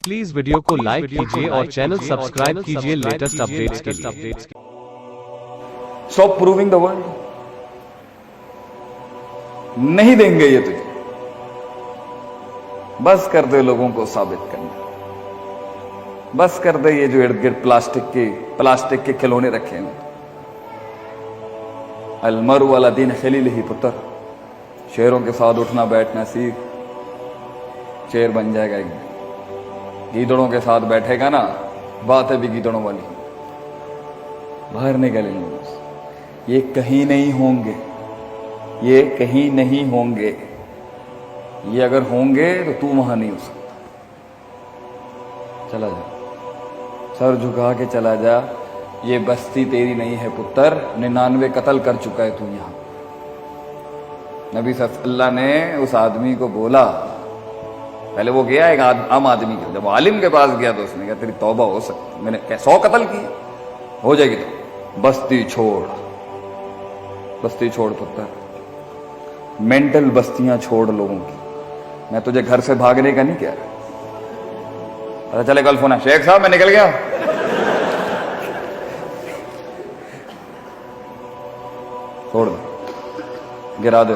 Please video کو like کیجئے اور چینل سبسکرائب کیجئے لیٹسٹ اپڈیٹس کے لیے۔ Stop proving the world. نہیں دیں گے یہ تجھے، بس کر دے لوگوں کو ثابت کرنا، بس کر دے یہ جو ارد گرد پلاسٹک کے کھلونے رکھے ہیں۔ المرء علی دین خلیلہ پتر، شیروں کے ساتھ اٹھنا بیٹھنا سیکھ، شیر بن جائے گا ایک دن۔ گیدڑوں کے ساتھ بیٹھے گا نا، باتیں بھی گیدڑوں والی، باہر نکلیں گے۔ یہ کہیں نہیں ہوں گے، یہ کہیں نہیں ہوں گے، یہ اگر ہوں گے تو تو وہاں نہیں ہو سکتا۔ چلا جا، سر جھکا کے چلا جا، یہ بستی تیری نہیں ہے پتر، 99 قتل کر چکا ہے تو یہاں۔ نبی صلی اللہ علیہ وسلم نے اس آدمی کو بولا، پہلے وہ گیا ایک عام آدمی کے، جب عالم کے پاس گیا تو اس نے کہا تیری توبہ ہو سکتی، میں نے 100 قتل کی، ہو جائے گی تو بستی چھوڑ، بستی چھوڑ پتر، مینٹل بستیاں چھوڑ لوگوں کی۔ میں تجھے گھر سے بھاگنے کا نہیں کہہ رہا، پتہ چلے کل فون ہے شیخ صاحب میں نکل گیا، چھوڑ دے، گرا دے۔